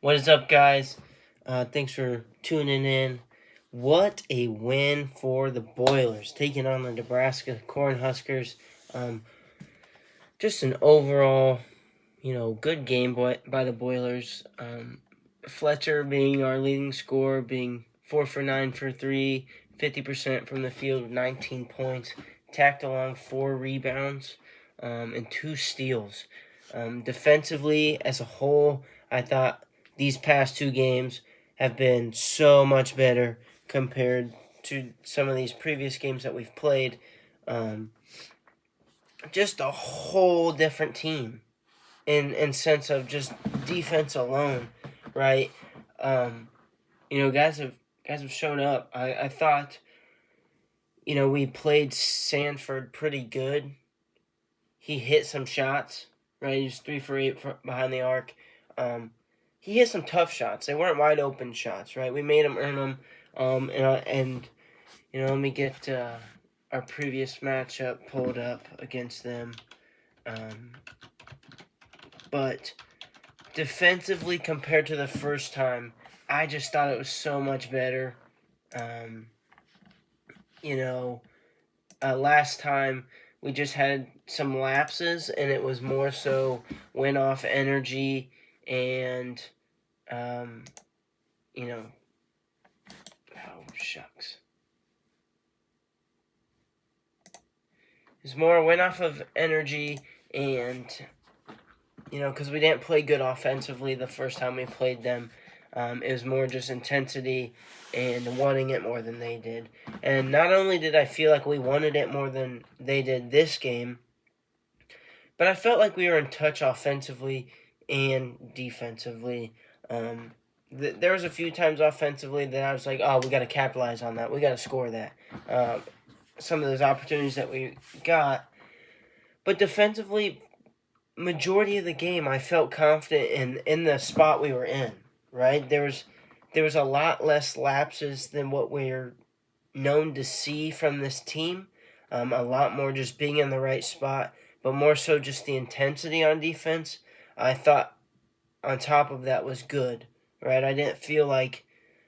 What is up, guys? Thanks for tuning in. What a win for the Boilers, taking on the Nebraska Cornhuskers. Um, just an overall, good game by the Boilers. Fletcher being our leading scorer, being 4 for 9 for 3, 50% from the field, 19 points, tacked along 4 rebounds, and 2 steals. Defensively, as a whole, I thought these past 2 games have been so much better compared to some of these previous games that we've played. Just a whole different team in sense of just defense alone, right? Um, guys have shown up. I thought we played Sanford pretty good. He hit some shots, right? He was 3 for 8 behind the arc. He hit some tough shots. They weren't wide open shots, right? We made him earn them. And let me get our previous matchup pulled up against them. But defensively, compared to the first time, I just thought it was so much better. Last time we just had some lapses, and it was more so went off energy and, oh, shucks. It's more went off of energy and, because we didn't play good offensively the first time we played them. It was more just intensity and wanting it more than they did. And not only did I feel like we wanted it more than they did this game, but I felt like we were in touch offensively and defensively. There was a few times offensively that I was like, oh, we got to capitalize on that. We got to score that. Some of those opportunities that we got. But defensively, majority of the game, I felt confident in the spot we were in. Right, there was a lot less lapses than what we're known to see from this team. A lot more just being in the right spot, but more so just the intensity on defense. I thought on top of that was good. Right, I didn't feel like,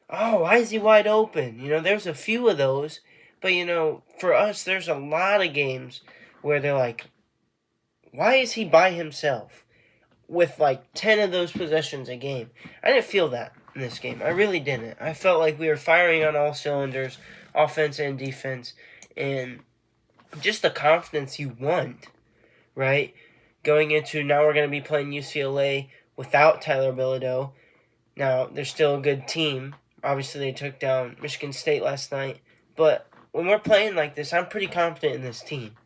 oh, why is he wide open? There's a few of those, but for us, there's a lot of games where they're like, why is he by himself? With like 10 of those possessions a game. I didn't feel that in this game. I really didn't. I felt like we were firing on all cylinders, offense and defense, and just the confidence you want, right? Going into now we're going to be playing UCLA without Tyler Bilodeau. Now, they're still a good team. Obviously, they took down Michigan State last night. But when we're playing like this, I'm pretty confident in this team.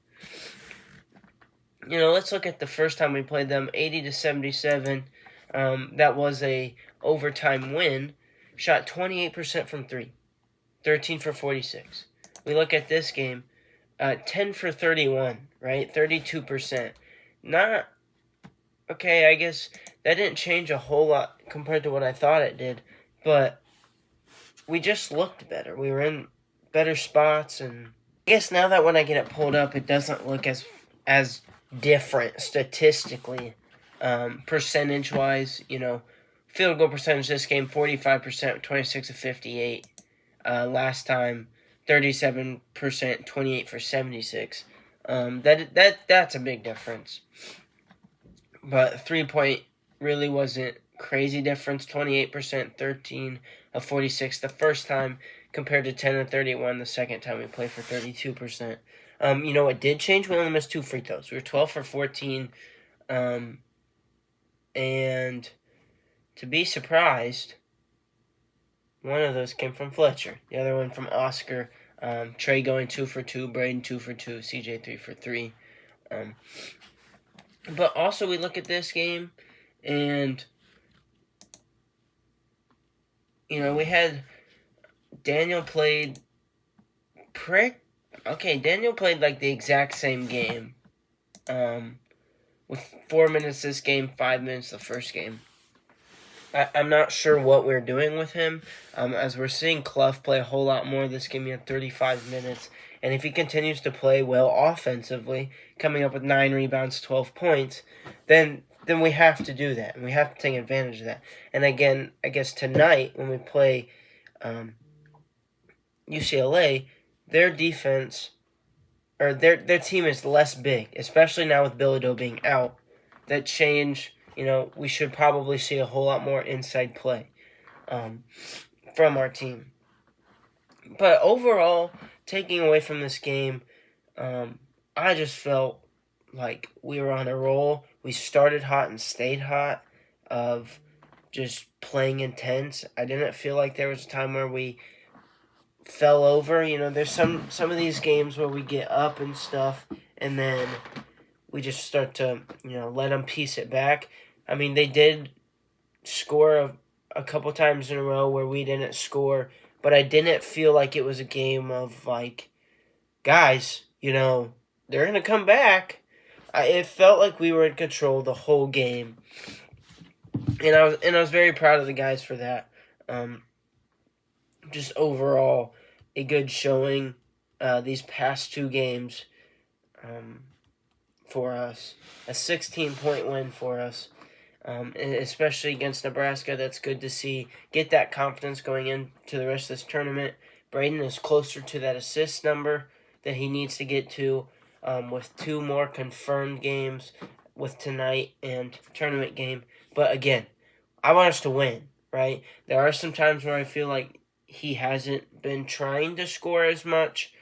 Let's look at the first time we played them, 80-77. That was a overtime win. Shot 28% from 3, 13 for 46. We look at this game, 10 for 31, right? 32%. Not, okay, I guess that didn't change a whole lot compared to what I thought it did, but we just looked better. We were in better spots, and I guess now that when I get it pulled up, it doesn't look as different statistically, percentage-wise. Field goal percentage this game, 45%, 26 of 58. Last time, 37%, 28 for 76. That's a big difference. But 3-point really wasn't crazy difference. 28%, 13 of 46 the first time, compared to 10 of 31 the second time we played for 32%. What did change? We only missed 2 free throws. We were 12 for 14. And to be surprised, one of those came from Fletcher. The other one from Oscar. Trey going 2 for 2. Braden 2 for 2. CJ 3 for 3. But also we look at this game, and we had Daniel played Daniel played like the exact same game. With 4 minutes this game, 5 minutes the first game. I'm not sure what we're doing with him. As we're seeing Clough play a whole lot more this game, he had 35 minutes. And if he continues to play well offensively, coming up with 9 rebounds, 12 points, then then we have to do that, and we have to take advantage of that. And again, I guess tonight when we play UCLA, their defense or their team is less big, especially now with Bilodeau being out. That change, we should probably see a whole lot more inside play from our team. But overall, taking away from this game, I just felt like we were on a roll. We started hot and stayed hot of just playing intense. I didn't feel like there was a time where we fell over. There's some of these games where we get up and stuff, and then we just start to, let them piece it back. I mean, they did score a couple times in a row where we didn't score, but I didn't feel like it was a game of, like, guys, they're going to come back. It felt like we were in control the whole game, and I was very proud of the guys for that. Just overall, a good showing these past two games for us. A 16-point win for us, especially against Nebraska. That's good to see. Get that confidence going into the rest of this tournament. Braden is closer to that assist number that he needs to get to with 2 more confirmed games with tonight and tournament game. But again, I want us to win, right? There are some times where I feel like he hasn't been trying to score as much.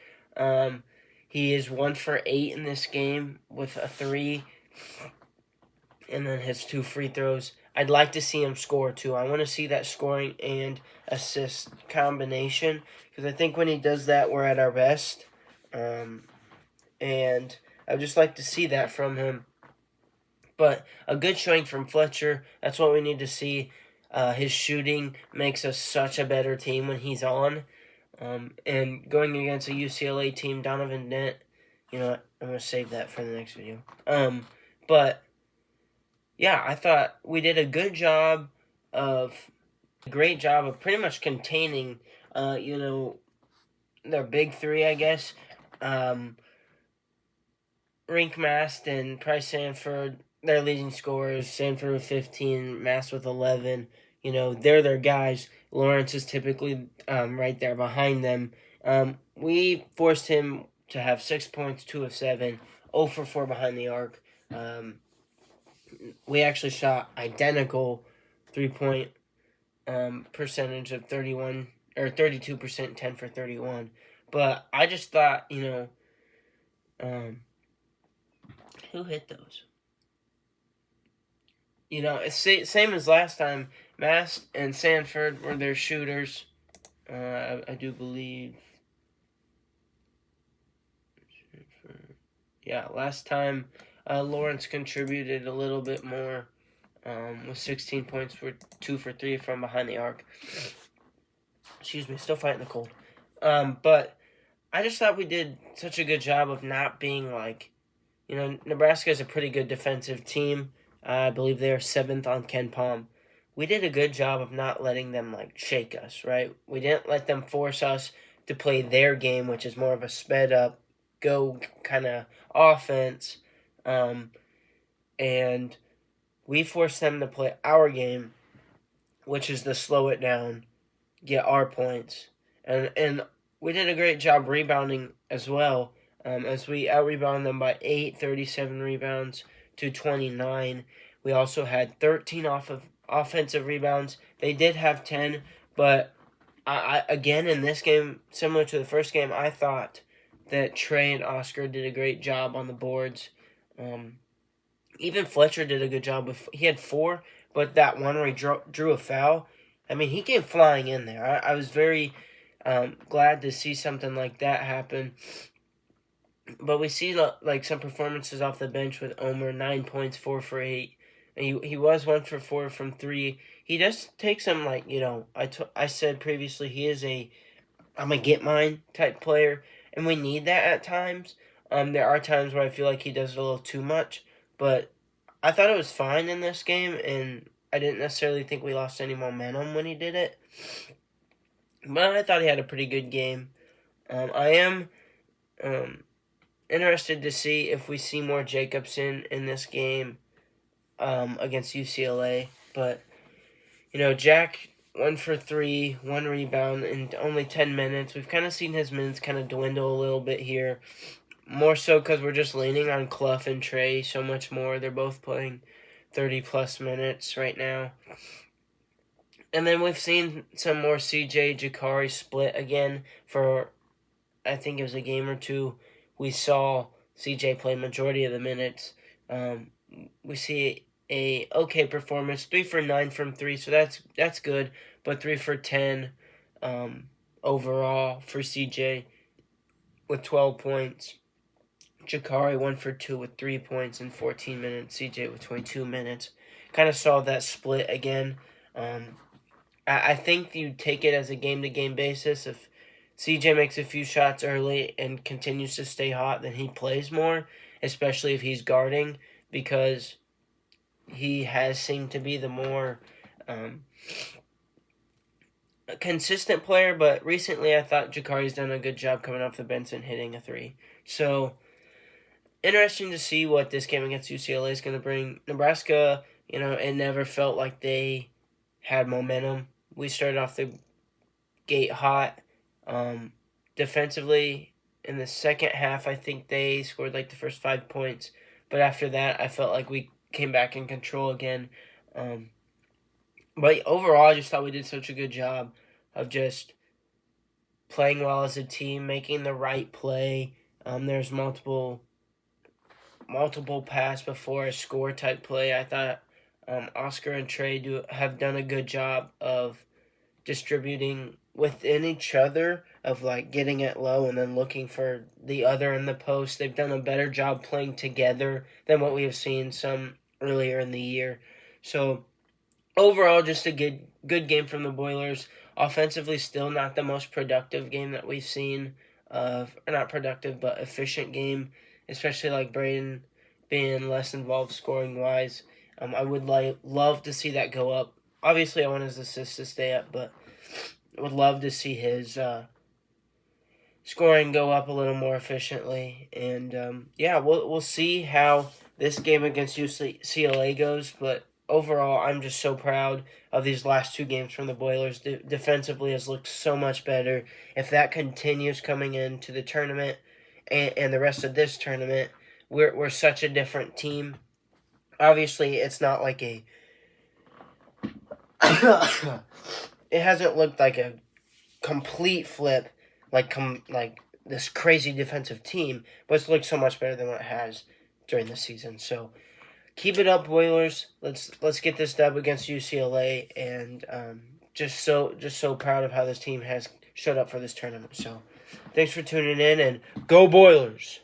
He is 1 for 8 in this game with a 3, and then his 2 free throws. I'd like to see him score too. I want to see that scoring and assist combination, because I think when he does that, we're at our best. And I'd just like to see that from him. But a good showing from Fletcher. That's what we need to see. His shooting makes us such a better team when he's on. And going against a UCLA team, Donovan Dent, you know what? I'm going to save that for the next video. But, yeah, I thought we did a great job of pretty much containing, their big 3, I guess. Rink Mast and Price Sanford, their leading scorers. Sanford with 15, Mast with 11. They're their guys. Lawrence is typically right there behind them. We forced him to have 6 points, 2 of 7, 0 for 4 behind the arc. We actually shot identical 3-point percentage of 31 or 32%, 10 for 31. But I just thought, who hit those? It's same as last time. Mast and Sanford were their shooters. I do believe. Yeah, last time Lawrence contributed a little bit more with 16 points for 2 for 3 from behind the arc. Excuse me, still fighting the cold. But I just thought we did such a good job of not being like, Nebraska is a pretty good defensive team. I believe they are 7th on Ken Palm. We did a good job of not letting them shake us, right? We didn't let them force us to play their game, which is more of a sped up, go kind of offense. And we forced them to play our game, which is to slow it down, get our points. And we did a great job rebounding as well, as we out-rebounded them by 8, 37 rebounds to 29. We also had 13 off of offensive rebounds. They did have 10, but I again, in this game, similar to the first game, I thought that Trey and Oscar did a great job on the boards. Even Fletcher did a good job. He had 4, but that one where he drew a foul, I mean, he came flying in there. I was very glad to see something like that happen. But we see some performances off the bench with Omer, 9 points, 4 for 8. And he was 1 for 4 from 3. He does take some, I said previously, he is I'm a get mine type player, and we need that at times. There are times where I feel like he does it a little too much, but I thought it was fine in this game, and I didn't necessarily think we lost any momentum when he did it. But I thought he had a pretty good game. I am interested to see if we see more Jacobson in this game. against UCLA. But, Jack, 1 for 3, 1 rebound in only 10 minutes. We've kind of seen his minutes kind of dwindle a little bit here. More so because we're just leaning on Clough and Trey so much more. They're both playing 30-plus minutes right now. And then we've seen some more CJ Jakari split again for, I think it was a game or two. We saw CJ play majority of the minutes. We see a okay performance, 3 for 9 from 3, so that's good. But 3 for 10 overall for CJ with 12 points. Jakari 1 for 2 with 3 points in 14 minutes. CJ with 22 minutes. Kind of saw that split again. I think you take it as a game-to-game basis. If CJ makes a few shots early and continues to stay hot, then he plays more, especially if he's guarding, because he has seemed to be the more consistent player. But recently I thought Jakari's done a good job coming off the bench and hitting a 3. So, interesting to see what this game against UCLA is going to bring. Nebraska, it never felt like they had momentum. We started off the gate hot. Defensively, in the second half, I think they scored like the first 5 points. But after that, I felt like we came back in control again. But overall, I just thought we did such a good job of just playing well as a team, making the right play. There's multiple pass before a score type play. I thought Oscar and Trey have done a good job of distributing within each other, of like getting it low and then looking for the other in the post. They've done a better job playing together than what we have seen some earlier in the year. So overall, just a good game from the Boilers. Offensively, still not the most productive game that we've seen. Not productive, but efficient game, especially like Braden being less involved scoring wise. I would love to see that go up. Obviously, I want his assists to stay up, but I would love to see his scoring go up a little more efficiently. And we'll see how this game against UCLA goes. But overall, I'm just so proud of these last 2 games from the Boilers. Defensively has looked so much better. If that continues coming into the tournament and the rest of this tournament, we're such a different team. Obviously, it's not like it hasn't looked like a complete flip, like this crazy defensive team, but it's looked so much better than what it has during the season. So keep it up, Boilers. Let's get this dub against UCLA, and just so proud of how this team has showed up for this tournament. So thanks for tuning in, and go Boilers!